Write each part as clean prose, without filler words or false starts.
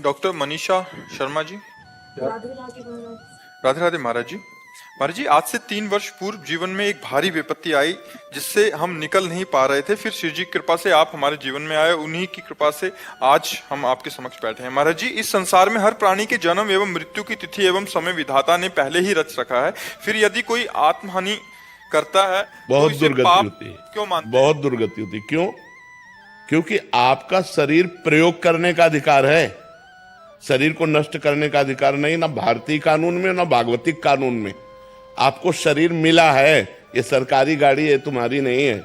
Doctor Manisha Sharma ji. Radhe Radhe महाराज। राधे राधे महाराज जी। महाराज जी, आज से 3 वर्ष पूर्व जीवन में एक भारी विपत्ति आई जिससे हम निकल नहीं पा रहे थे। फिर शिव जी की कृपा से आप हमारे जीवन में आए, उन्हीं की कृपा से आज हम आपके समक्ष बैठे हैं। महाराज जी, इस संसार में हर प्राणी के जन्म एवं मृत्यु की तिथि एवं समय विधाता ने पहले ही रच रखा है। फिर यदि कोई आत्महानि करता है बहुत तो इसे दुर्गति पाप होती है, क्यों मानते बहुत दुर्गति होती है। क्यों? क्योंकि आपका शरीर प्रयोग करने का अधिकार है, शरीर को नष्ट करने का अधिकार नहीं, ना भारतीय कानून में ना भागवतिक कानून में। आपको शरीर मिला है, ये सरकारी गाड़ी है, तुम्हारी नहीं है।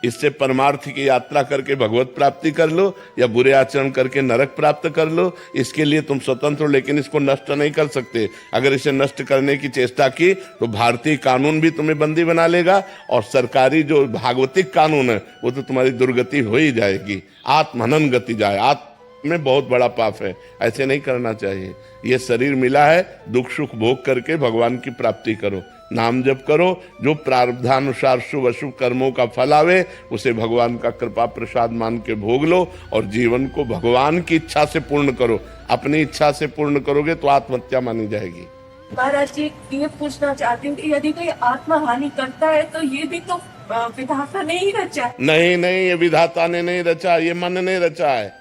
इससे परमार्थ की यात्रा करके भगवत प्राप्ति कर लो या बुरे आचरण करके नरक प्राप्त कर लो, इसके लिए तुम स्वतंत्र हो, लेकिन इसको नष्ट नहीं कर सकते। अगर इसे नष्ट करने की चेष्टा की तो भारतीय कानून भी तुम्हें बंदी बना लेगा और सरकारी जो भागवतिक कानून है वो तो तुम्हारी दुर्गति हो ही जाएगी। आत्महनन गति जाए, आत्म में बहुत बड़ा पाप है, ऐसे नहीं करना चाहिए। ये शरीर मिला है, दुख सुख भोग करके भगवान की प्राप्ति करो, नाम जप करो, जो प्रारब्धानुसार शुभ अशुभ कर्मों का फल आवे उसे भगवान का कृपा प्रसाद मान के भोग लो और जीवन को भगवान की इच्छा से पूर्ण करो। अपनी इच्छा से पूर्ण करोगे तो आत्महत्या मानी जाएगी। महाराज जी, ये पूछना चाहती हूँ कि यदि कोई आत्मा हानि करता है तो ये भी तो विधाता ने ही रचा है। नहीं नहीं, ये विधाता ने नहीं रचा, ये मन ने रचा है,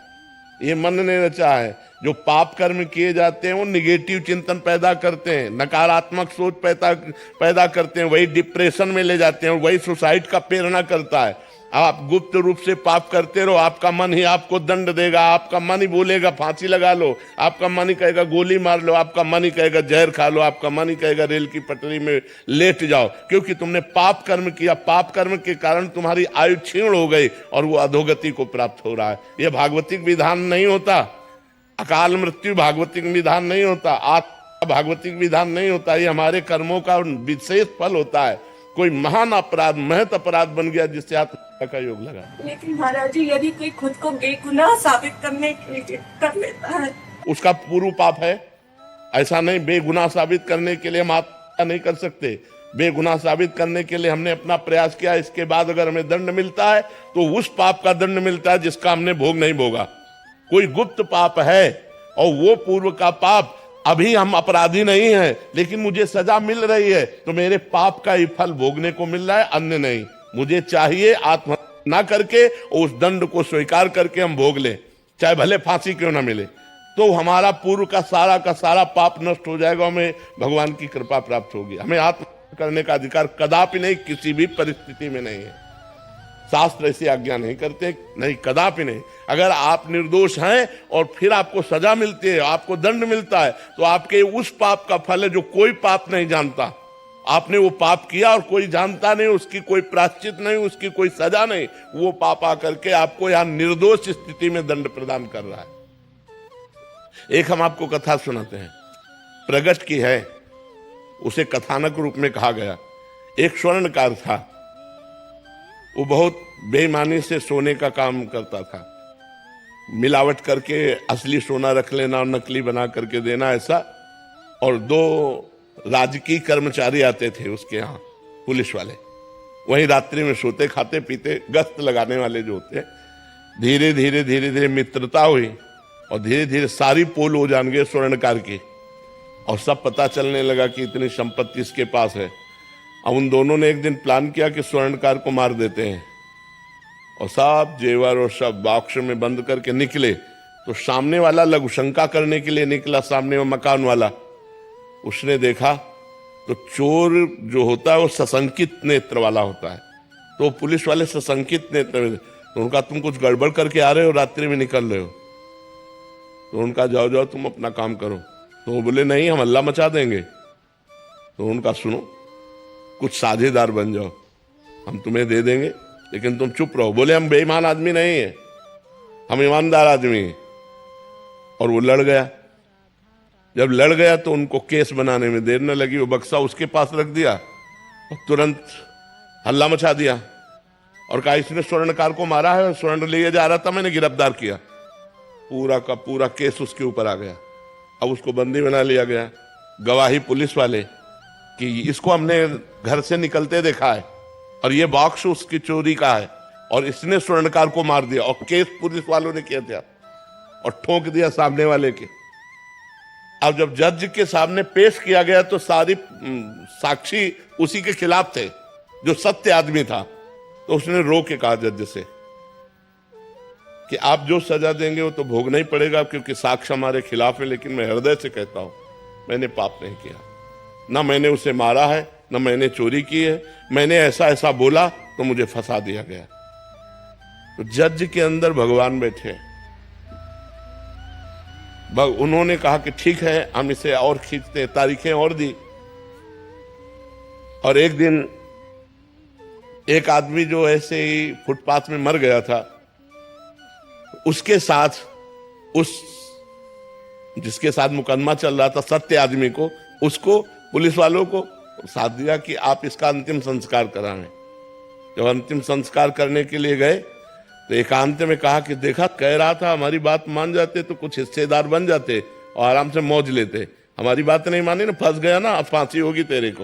ये मन ने रचा है। जो पाप कर्म किए जाते हैं वो निगेटिव चिंतन पैदा करते हैं, नकारात्मक सोच पैदा करते हैं, वही डिप्रेशन में ले जाते हैं और वही सुसाइड का प्रेरणा करता है। आप गुप्त रूप से पाप करते रहो, आपका मन ही आपको दंड देगा। आपका मन ही बोलेगा फांसी लगा लो, आपका मन ही कहेगा गोली मार लो, आपका मन ही कहेगा जहर खा लो, आपका मन ही कहेगा रेल की पटरी में लेट जाओ, क्योंकि तुमने पाप कर्म किया। पाप कर्म के कारण तुम्हारी आयु क्षीण हो गई और वो अधोगति को प्राप्त हो रहा है। यह भागवतिक विधान नहीं होता, अकाल मृत्यु भागवतिक विधान नहीं होता, आत्मा भागवतिक विधान नहीं होता। ये हमारे कर्मों का विशेष फल होता है। कोई महान अपराध, महत अपराध बन गया जिससे आत्महत्या का योग लगा। लेकिन महाराज जी, यदि कोई खुद को बेगुनाह साबित करने के लिए कर लेता है, उसका पूर्व पाप है। ऐसा नहीं, बेगुनाह साबित करने के लिए हम आत्महत्या नहीं कर सकते। बेगुनाह साबित करने के लिए हमने अपना प्रयास किया, इसके बाद अगर हमें दंड मिलता है तो उस पाप का दंड मिलता है जिसका हमने भोग नहीं भोगा। कोई गुप्त पाप है और वो पूर्व का पाप, अभी हम अपराधी नहीं हैं लेकिन मुझे सजा मिल रही है तो मेरे पाप का ही फल भोगने को मिल रहा है, अन्य नहीं। मुझे चाहिए आत्महत्या ना करके उस दंड को स्वीकार करके हम भोग लें, चाहे भले फांसी क्यों ना मिले, तो हमारा पूर्व का सारा पाप नष्ट हो जाएगा, हमें भगवान की कृपा प्राप्त होगी। हमें आत्महत्या करने का अधिकार कदापि नहीं, किसी भी परिस्थिति में नहीं है। शास्त्र ऐसी आज्ञा नहीं करते, नहीं, कदापि नहीं। अगर आप निर्दोष हैं और फिर आपको सजा मिलती है, आपको दंड मिलता है, तो आपके उस पाप का फल है जो कोई पाप नहीं जानता। आपने वो पाप किया और कोई जानता नहीं, उसकी कोई प्रायश्चित नहीं, उसकी कोई सजा नहीं, वो पाप आकर के आपको यहां निर्दोष स्थिति में दंड प्रदान कर रहा है। एक हम आपको कथा सुनाते हैं, प्रगट की है, उसे कथानक रूप में कहा गया। एक स्वर्णकार था, वो बहुत बेईमानी से सोने का काम करता था, मिलावट करके असली सोना रख लेना और नकली बना करके देना, ऐसा। और 2 राजकीय कर्मचारी आते थे उसके यहाँ, पुलिस वाले, वहीं रात्रि में सोते खाते पीते, गश्त लगाने वाले जो होते। धीरे धीरे मित्रता हुई और धीरे धीरे सारी पोल हो जान गए स्वर्णकार की, और सब पता चलने लगा कि इतनी संपत्ति इसके पास है। अब उन दोनों ने एक दिन प्लान किया कि स्वर्णकार को मार देते हैं, और सब जेवर और सब बॉक्स में बंद करके निकले। तो सामने वाला लघुशंका करने के लिए निकला, सामने में मकान वाला, उसने देखा तो चोर जो होता है वो सशंकित नेत्र वाला होता है, तो पुलिस वाले सशंकित नेत्र में, तो उनका तुम कुछ गड़बड़ करके आ रहे हो, रात्रि में निकल रहे हो। तो उनका जाओ तुम अपना काम करो। तो वो बोले नहीं, हम हल्ला मचा देंगे। तो उनका सुनो, कुछ साझेदार बन जाओ, हम तुम्हें दे देंगे लेकिन तुम चुप रहो। बोले हम बेईमान आदमी नहीं है, हम ईमानदार आदमी हैं। और वो लड़ गया। जब लड़ गया तो उनको केस बनाने में देर न लगी, वो बक्सा उसके पास रख दिया और तुरंत हल्ला मचा दिया और कहा इसने स्वर्णकार को मारा है, स्वर्ण लिए जा रहा था, मैंने गिरफ्तार किया। पूरा का पूरा केस उसके ऊपर आ गया। अब उसको बंदी बना लिया गया। गवाही पुलिस वाले कि इसको हमने घर से निकलते देखा है और ये बॉक्स उसकी चोरी का है और इसने स्वर्णकार को मार दिया, और केस पुलिस वालों ने किया था। और ठोक दिया सामने वाले के। अब जब जज के सामने पेश किया गया तो सारी साक्षी उसी के खिलाफ थे, जो सत्य आदमी था। तो उसने रो के कहा जज से कि आप जो सजा देंगे वो तो भोगना ही पड़ेगा, क्योंकि साक्ष्य हमारे खिलाफ है, लेकिन मैं हृदय से कहता हूं मैंने पाप नहीं किया, ना मैंने उसे मारा है, ना मैंने चोरी की है, मैंने ऐसा ऐसा बोला तो मुझे फंसा दिया गया। तो जज के अंदर भगवान बैठे, उन्होंने कहा कि ठीक है हम इसे और खींचते हैं, तारीखें और दी। और एक दिन एक आदमी जो ऐसे ही फुटपाथ में मर गया था, उसके साथ उस जिसके साथ मुकदमा चल रहा था सत्य आदमी को, उसको पुलिस वालों को साथ दिया कि आप इसका अंतिम संस्कार कराएं। जब अंतिम संस्कार करने के लिए गए तो एकांत में कहा कि देखा, कह रहा था हमारी बात मान जाते तो कुछ हिस्सेदार बन जाते और आराम से मौज लेते, हमारी बात नहीं मानी ना, फंस गया ना, अब फांसी होगी तेरे को।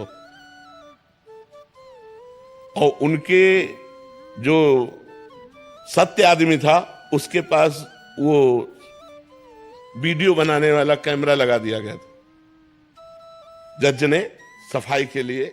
और उनके जो सत्य आदमी था उसके पास वो वीडियो बनाने वाला कैमरा लगा दिया गया था। जज ने सफाई के लिए